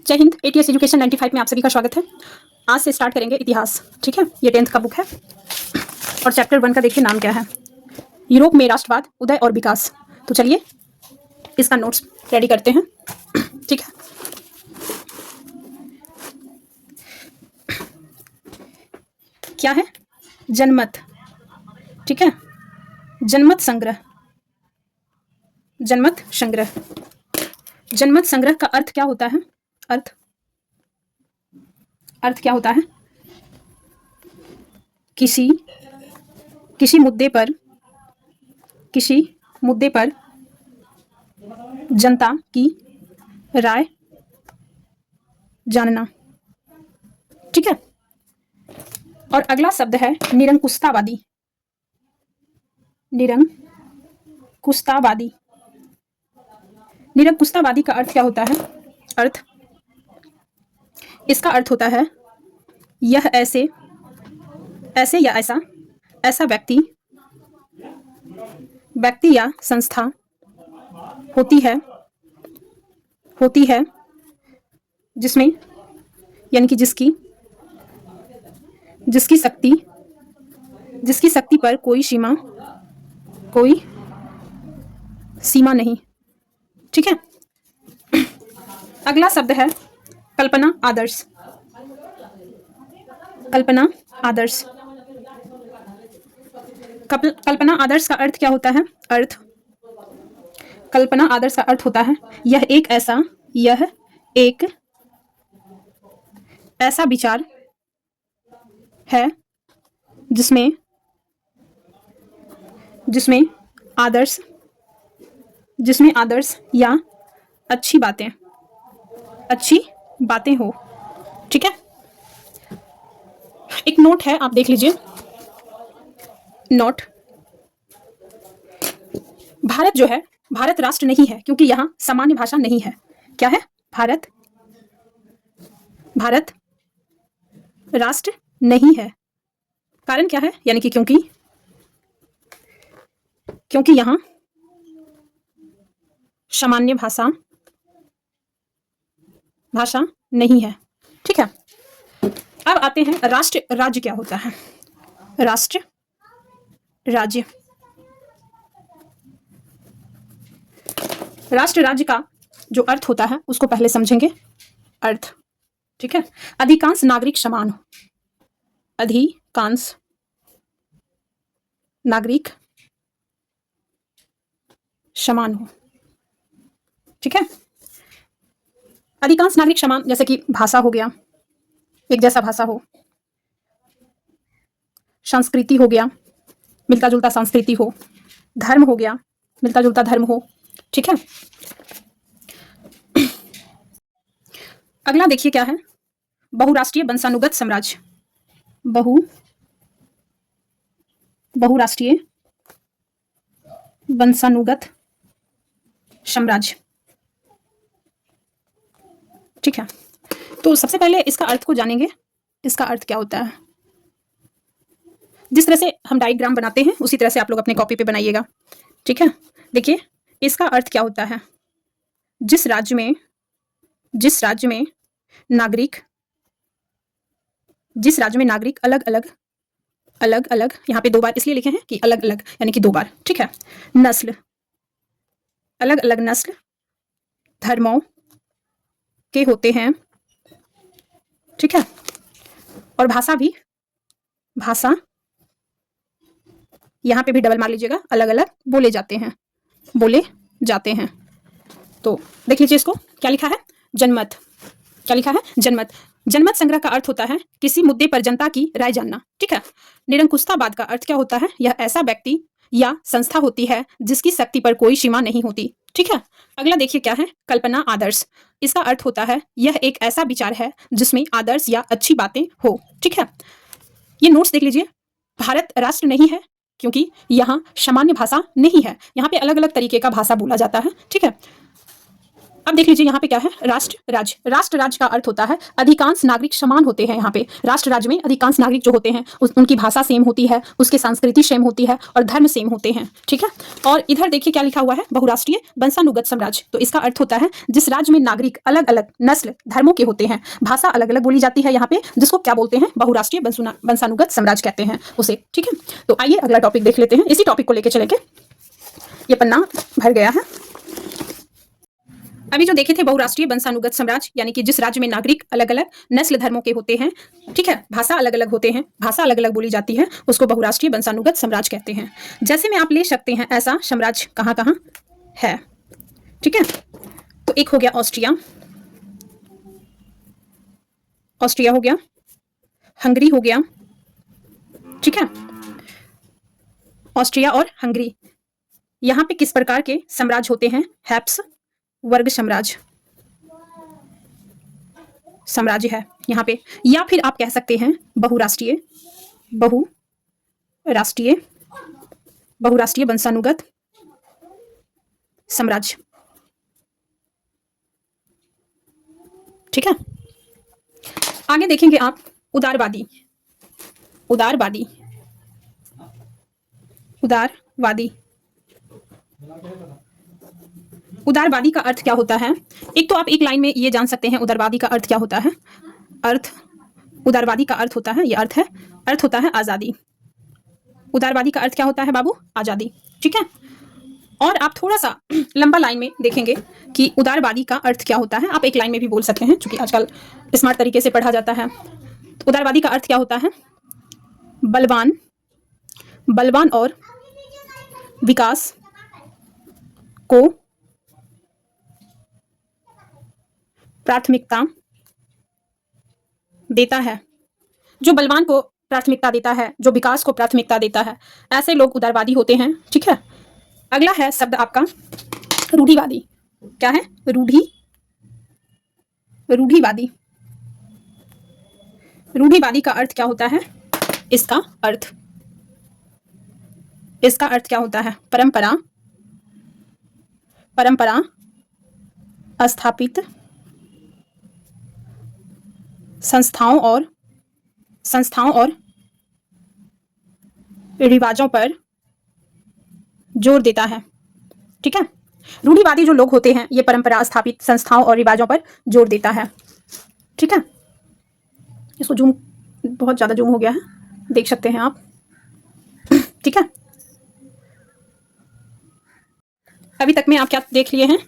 जय Hind. ATS education 95 में आप सभी का स्वागत है। आज से स्टार्ट करेंगे इतिहास। ठीक है, ये 10th का बुक है और चैप्टर 1 का देखिए नाम क्या है, यूरोप में राष्ट्रवाद, उदय और विकास। तो चलिए इसका नोट्स रेडी करते हैं। ठीक है, क्या है? जनमत। ठीक है, जनमत संग्रह। जनमत संग्रह। जनमत संग्रह का अर्थ क्या होता है? अर्थ क्या होता है? किसी मुद्दे पर जनता की राय जानना। ठीक है, और अगला शब्द है निरंकुशतावादी। निरंकुशतावादी। निरंकुशतावादी का अर्थ क्या होता है? इसका अर्थ होता है यह ऐसे या ऐसा व्यक्ति या संस्था होती है जिसमें, यानी कि जिसकी शक्ति पर कोई सीमा नहीं। ठीक है, अगला शब्द है कल्पना आदर्श। कल्पना आदर्श का अर्थ क्या होता है? कल्पना आदर्श का अर्थ होता है यह एक ऐसा विचार है जिसमें आदर्श या अच्छी बातें हो। ठीक है, एक नोट है, आप देख लीजिए। नोट, भारत जो है, भारत राष्ट्र नहीं है क्योंकि यहां सामान्य भाषा नहीं है। क्या है? भारत राष्ट्र नहीं है। कारण क्या है? यानी कि क्योंकि यहां सामान्य भाषा नहीं है। ठीक है, अब आते हैं राष्ट्र राज्य क्या होता है? राष्ट्र राज्य का जो अर्थ होता है उसको पहले समझेंगे। अर्थ, ठीक है, अधिकांश नागरिक समान हो। अधिकांश नागरिक समान हो। ठीक है, अधिकांश नागरिक समान, जैसे कि भाषा हो गया, एक जैसा भाषा हो। संस्कृति हो गया, मिलता जुलता संस्कृति हो। धर्म हो गया, मिलता जुलता धर्म हो। ठीक है, अगला देखिए क्या है, बहुराष्ट्रीय वंशानुगत साम्राज्य। बहुराष्ट्रीय वंशानुगत साम्राज्य। ठीक है, तो सबसे पहले इसका अर्थ को जानेंगे। इसका अर्थ क्या होता है? जिस तरह से हम डायग्राम बनाते हैं उसी तरह से आप लोग अपने कॉपी पे बनाइएगा। ठीक है, देखिए इसका अर्थ क्या होता है? जिस राज्य में नागरिक अलग अलग, यहाँ पे 2 बार इसलिए लिखे हैं कि अलग अलग यानी कि 2 बार। ठीक है, अलग अलग नस्ल धर्मों के होते हैं। ठीक है, और भाषा यहाँ पे भी डबल मार लीजिएगा, अलग अलग बोले जाते हैं। तो देख लीजिए इसको क्या लिखा है, जनमत। क्या लिखा है? जनमत संग्रह का अर्थ होता है किसी मुद्दे पर जनता की राय जानना। ठीक है, निरंकुशतावाद का अर्थ क्या होता है? यह ऐसा व्यक्ति या संस्था होती है जिसकी शक्ति पर कोई सीमा नहीं होती। ठीक है, अगला देखिए क्या है, कल्पना आदर्श। इसका अर्थ होता है यह एक ऐसा विचार है जिसमें आदर्श या अच्छी बातें हो। ठीक है, ये नोट्स देख लीजिए। भारत राष्ट्र नहीं है क्योंकि यहाँ सामान्य भाषा नहीं है, यहाँ पे अलग अलग तरीके का भाषा बोला जाता है। ठीक है, अब देख लीजिए यहाँ पे क्या है, राष्ट्र राज्य। राष्ट्र राज्य का अर्थ होता है अधिकांश नागरिक समान होते हैं। यहाँ पे राष्ट्र राज्य में अधिकांश नागरिक जो होते हैं उनकी भाषा सेम होती है, उसकी संस्कृति सेम होती है और धर्म सेम होते हैं। ठीक है। और इधर देखिए क्या लिखा हुआ है, बहुराष्ट्रीय वंशानुगत साम्राज्य। तो इसका अर्थ होता है जिस राज्य में नागरिक अलग अलग नस्ल धर्मों के होते हैं, भाषा अलग अलग बोली जाती है यहाँ पे, जिसको क्या बोलते हैं, बहुराष्ट्रीय वंशानुगत साम्राज्य कहते हैं उसे। ठीक है। तो आइए अगला टॉपिक देख लेते हैं, इसी टॉपिक को लेकर चलेंगे। ये पन्ना भर गया है। अभी जो देखे थे बहुराष्ट्रीय वंशानुगत साम्राज्य, यानी कि जिस राज्य में नागरिक अलग अलग नस्ल धर्मों के होते हैं, ठीक है, भाषा अलग अलग होते हैं, भाषा अलग अलग बोली जाती है, उसको बहुराष्ट्रीय वंशानुगत साम्राज्य कहते हैं। जैसे में आप ले सकते हैं ऐसा साम्राज्य कहाँ कहाँ है। ठीक है। तो एक हो गया ऑस्ट्रिया, ऑस्ट्रिया हो गया, हंगरी हो गया। ठीक है। ऑस्ट्रिया और हंगरी, यहाँ पे किस प्रकार के साम्राज्य होते हैं, हैप्स वर्ग साम्राज्य है यहाँ पे, या फिर आप कह सकते हैं बहुराष्ट्रीय वंशानुगत साम्राज्य। ठीक है। आगे देखेंगे आप उदारवादी। उदारवादी का अर्थ क्या होता है। एक तो आप एक लाइन में ये जान सकते हैं उदारवादी का अर्थ क्या होता है। उदारवादी का अर्थ होता है, ये अर्थ होता है आज़ादी। उदारवादी का अर्थ क्या होता है बाबू, आज़ादी। ठीक है। और आप थोड़ा सा लंबा लाइन में देखेंगे कि उदारवादी का अर्थ क्या होता है। आप एक लाइन में भी बोल सकते हैं, क्योंकि आजकल स्मार्ट तरीके से पढ़ा जाता है। तो उदारवादी का अर्थ क्या होता है, बलवान और विकास को प्राथमिकता देता है। जो बलवान को प्राथमिकता देता है, जो विकास को प्राथमिकता देता है, ऐसे लोग उदारवादी होते हैं। ठीक है। अगला है शब्द आपका रूढ़िवादी। क्या है, रूढ़िवादी। रूढ़िवादी का अर्थ क्या होता है, इसका अर्थ क्या होता है, परंपरा स्थापित संस्थाओं और रिवाजों पर जोर देता है। ठीक है। रूढ़िवादी जो लोग होते हैं, ये परंपरा स्थापित संस्थाओं और रिवाजों पर जोर देता है। ठीक है। इसको जूम, बहुत ज़्यादा जूम हो गया है, देख सकते हैं आप। ठीक है। अभी तक में आप क्या देख लिए हैं,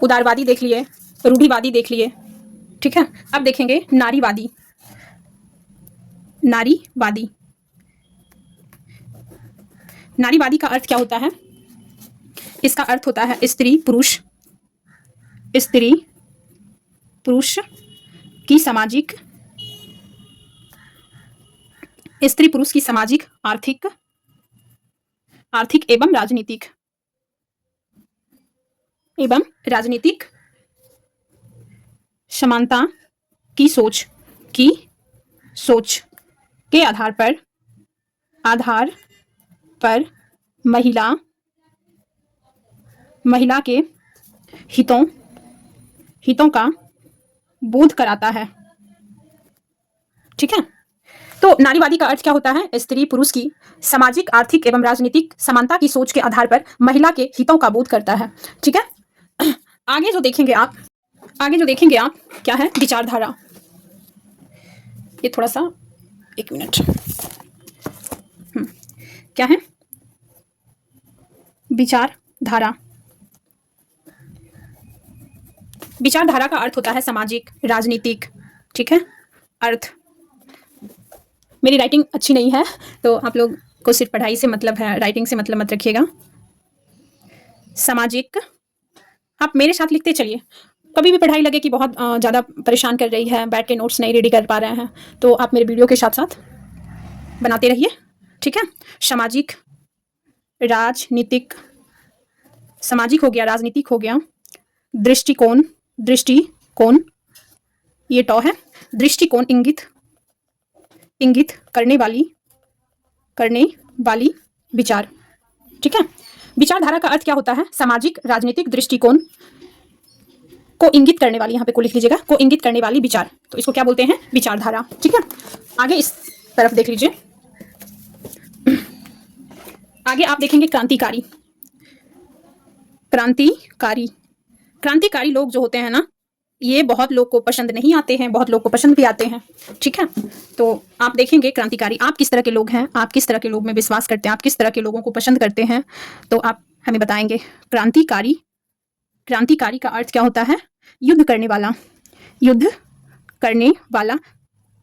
उदारवादी देख लिए, रूढ़िवादी देख लिए। ठीक है। अब देखेंगे नारीवादी। नारीवादी का अर्थ क्या होता है, इसका अर्थ होता है स्त्री पुरुष की सामाजिक, आर्थिक एवं राजनीतिक समानता की सोच के आधार पर महिला के हितों का बोध कराता है। ठीक है। तो नारीवादी का अर्थ क्या होता है, स्त्री पुरुष की सामाजिक, आर्थिक एवं राजनीतिक समानता की सोच के आधार पर महिला के हितों का बोध करता है। ठीक है। आगे जो देखेंगे आप क्या है, विचारधारा। ये थोड़ा सा, एक मिनट, क्या है, विचारधारा। विचारधारा का अर्थ होता है सामाजिक, राजनीतिक। ठीक है। अर्थ, मेरी राइटिंग अच्छी नहीं है, तो आप लोग को सिर्फ पढ़ाई से मतलब है, राइटिंग से मतलब मत रखिएगा। सामाजिक, आप मेरे साथ लिखते चलिए। कभी भी पढ़ाई लगे कि बहुत ज़्यादा परेशान कर रही है, बैठ के नोट्स नहीं रेडी कर पा रहे हैं, तो आप मेरे वीडियो के साथ साथ बनाते रहिए। ठीक है। सामाजिक, राजनीतिक, सामाजिक हो गया, राजनीतिक हो गया, दृष्टिकोण, ये टॉ है, दृष्टिकोण, इंगित करने वाली विचार। ठीक है। विचारधारा का अर्थ क्या होता है, सामाजिक, राजनीतिक दृष्टिकोण को इंगित करने वाली, यहाँ पे को लिख लीजिएगा, को इंगित करने वाली विचार, तो इसको क्या बोलते हैं? विचारधारा। ठीक है, आगे इस तरफ देख लीजिए। आगे आप देखेंगे क्रांतिकारी। क्रांतिकारी, क्रांतिकारी लोग जो होते हैं ना, ये बहुत लोग को पसंद नहीं आते हैं, बहुत लोग को पसंद भी आते हैं। ठीक है, तो आप देखेंगे क्रांतिकारी, आप किस तरह के लोग हैं, आप किस तरह के लोग में विश्वास करते हैं, आप किस तरह के लोगों को पसंद करते हैं, तो आप हमें बताएंगे। क्रांतिकारी, क्रांतिकारी का अर्थ क्या होता है? युद्ध करने वाला। युद्ध करने वाला,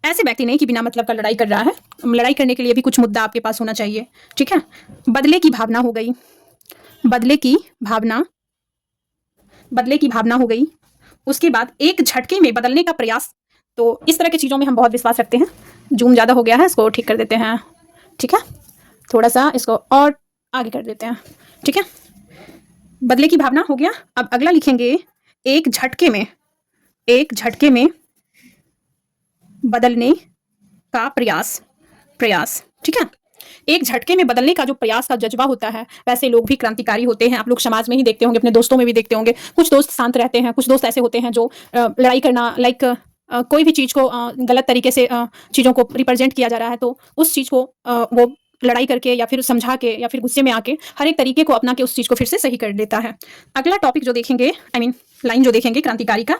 ऐसे व्यक्ति नहीं कि बिना मतलब का लड़ाई कर रहा है, लड़ाई करने के लिए भी कुछ मुद्दा आपके पास होना चाहिए। ठीक है, बदले की भावना हो गई, बदले की भावना, बदले की भावना हो गई। उसके बाद एक झटके में बदलने का प्रयास, तो इस तरह की चीज़ों में हम बहुत विश्वास रखते हैं। जूम ज़्यादा हो गया है, इसको ठीक कर देते हैं। ठीक है, थोड़ा सा इसको और आगे कर देते हैं। ठीक है, बदले की भावना हो गया। अब अगला लिखेंगे एक झटके में, एक झटके में बदलने का प्रयास, प्रयास। ठीक है, एक झटके में बदलने का जो प्रयास का जज्बा होता है, वैसे लोग भी क्रांतिकारी होते हैं। आप लोग समाज में ही देखते होंगे, अपने दोस्तों में भी देखते होंगे। कुछ दोस्त शांत रहते हैं, कुछ दोस्त ऐसे होते हैं जो लड़ाई करना, लाइक कोई भी चीज़ को गलत तरीके से चीज़ों को रिप्रेजेंट किया जा रहा है, तो उस चीज़ को वो लड़ाई करके या फिर समझा के या फिर गुस्से में आके हर एक तरीके को अपना के उस चीज़ को फिर से सही कर देता है। अगला टॉपिक जो देखेंगे, आई मीन लाइन जो देखेंगे क्रांतिकारी का,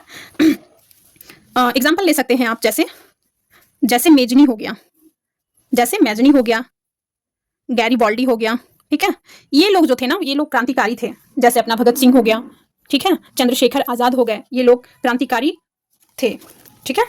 एग्जाम्पल ले सकते हैं आप, जैसे मेजनी हो गया, जैसे मेजनी हो गया, गैरीबॉल्डी हो गया। ठीक है, ये लोग जो थे ना, ये लोग क्रांतिकारी थे। जैसे अपना भगत सिंह हो गया, ठीक है, चंद्रशेखर आजाद हो गए, ये लोग क्रांतिकारी थे। ठीक है,